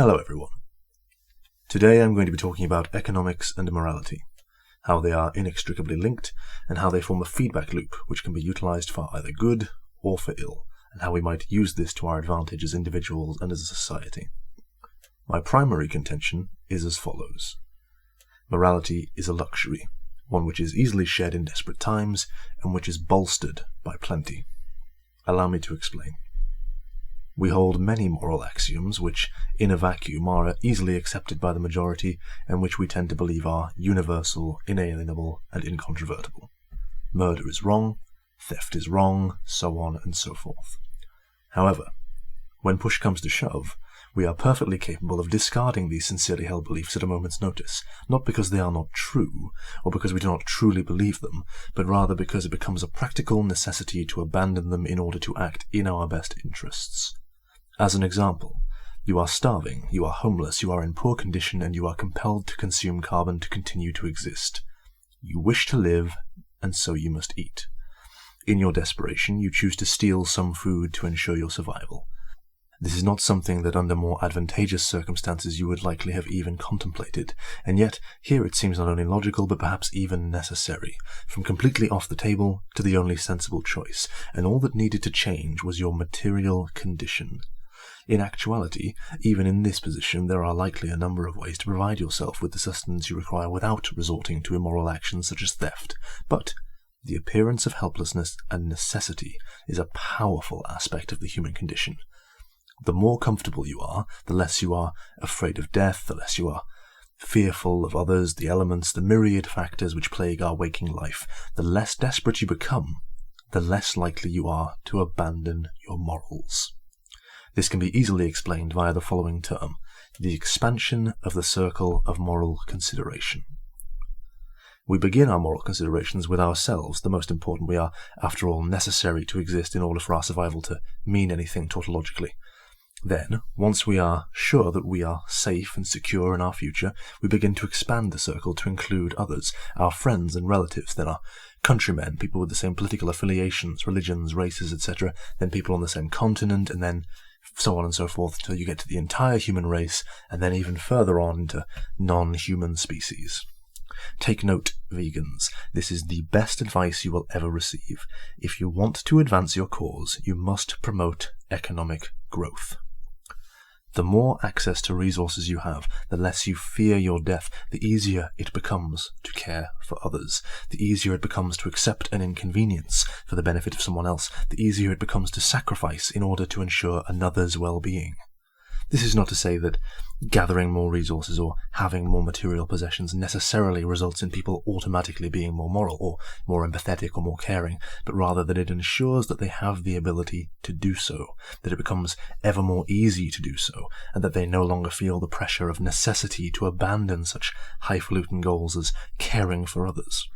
Hello everyone. Today I'm going to be talking about economics and morality, how they are inextricably linked, and how they form a feedback loop which can be utilized for either good or for ill, and how we might use this to our advantage as individuals and as a society. My primary contention is as follows. Morality is a luxury, one which is easily shed in desperate times, and which is bolstered by plenty. Allow me to explain. We hold many moral axioms which, in a vacuum, are easily accepted by the majority and which we tend to believe are universal, inalienable, and incontrovertible. Murder is wrong, theft is wrong, so on and so forth. However, when push comes to shove, we are perfectly capable of discarding these sincerely held beliefs at a moment's notice, not because they are not true, or because we do not truly believe them, but rather because it becomes a practical necessity to abandon them in order to act in our best interests. As an example, you are starving, you are homeless, you are in poor condition, and you are compelled to consume carbon to continue to exist. You wish to live, and so you must eat. In your desperation, you choose to steal some food to ensure your survival. This is not something that under more advantageous circumstances you would likely have even contemplated, and yet here it seems not only logical but perhaps even necessary, from completely off the table to the only sensible choice, and all that needed to change was your material condition. In actuality, even in this position, there are likely a number of ways to provide yourself with the sustenance you require without resorting to immoral actions such as theft, but the appearance of helplessness and necessity is a powerful aspect of the human condition. The more comfortable you are, the less you are afraid of death, the less you are fearful of others, the elements, the myriad factors which plague our waking life, the less desperate you become, the less likely you are to abandon your morals. This can be easily explained via the following term, the expansion of the circle of moral consideration. We begin our moral considerations with ourselves, the most important. We are, after all, necessary to exist in order for our survival to mean anything tautologically. Then, once we are sure that we are safe and secure in our future, we begin to expand the circle to include others, our friends and relatives, then our countrymen, people with the same political affiliations, religions, races, etc., then people on the same continent, and then so on and so forth until you get to the entire human race, and then even further on into non-human species. Take note, vegans, this is the best advice you will ever receive. If you want to advance your cause, you must promote economic growth. The more access to resources you have, the less you fear your death, the easier it becomes to care for others, the easier it becomes to accept an inconvenience for the benefit of someone else, the easier it becomes to sacrifice in order to ensure another's well-being. This is not to say that gathering more resources or having more material possessions necessarily results in people automatically being more moral or more empathetic or more caring, but rather that it ensures that they have the ability to do so, that it becomes ever more easy to do so, and that they no longer feel the pressure of necessity to abandon such highfalutin goals as caring for others.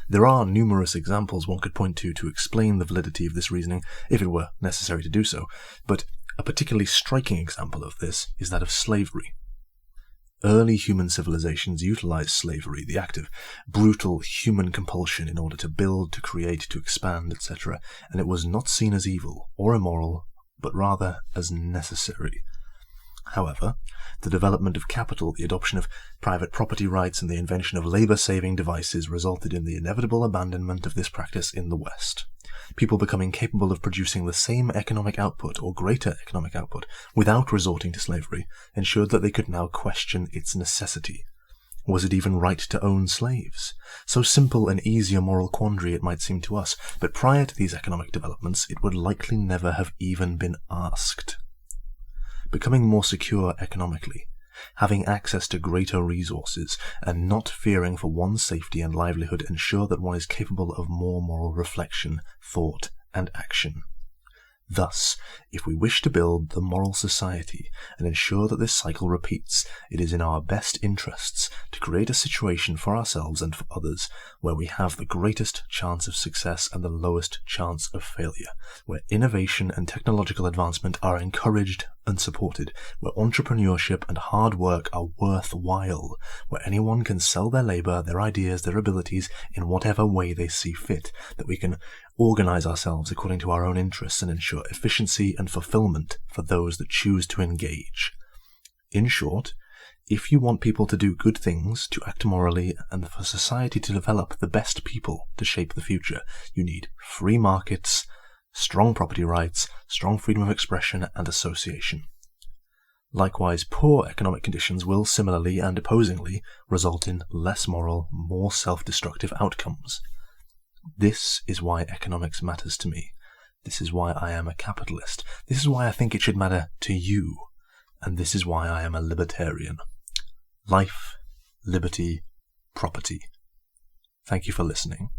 There are numerous examples one could point to explain the validity of this reasoning, if it were necessary to do so, but a particularly striking example of this is that of slavery. Early human civilizations utilized slavery, the act of brutal human compulsion in order to build, to create, to expand, etc., and it was not seen as evil or immoral, but rather as necessary. However, the development of capital, the adoption of private property rights, and the invention of labor-saving devices resulted in the inevitable abandonment of this practice in the West. People becoming capable of producing the same economic output or greater economic output without resorting to slavery ensured that they could now question its necessity. Was it even right to own slaves? So simple and easy a moral quandary it might seem to us, but prior to these economic developments it would likely never have even been asked. Becoming more secure economically, having access to greater resources, and not fearing for one's safety and livelihood ensure that one is capable of more moral reflection, thought, and action. Thus, if we wish to build the moral society and ensure that this cycle repeats, it is in our best interests to create a situation for ourselves and for others where we have the greatest chance of success and the lowest chance of failure, where innovation and technological advancement are encouraged and supported, where entrepreneurship and hard work are worthwhile, where anyone can sell their labor, their ideas, their abilities in whatever way they see fit, that we can organize ourselves according to our own interests and ensure efficiency and fulfillment for those that choose to engage. In short, if you want people to do good things, to act morally, and for society to develop the best people to shape the future, you need free markets, strong property rights, strong freedom of expression and association. Likewise, poor economic conditions will similarly and opposingly result in less moral, more self-destructive outcomes. This is why economics matters to me. This is why I am a capitalist. This is why I think it should matter to you. And this is why I am a libertarian. Life, liberty, property. Thank you for listening.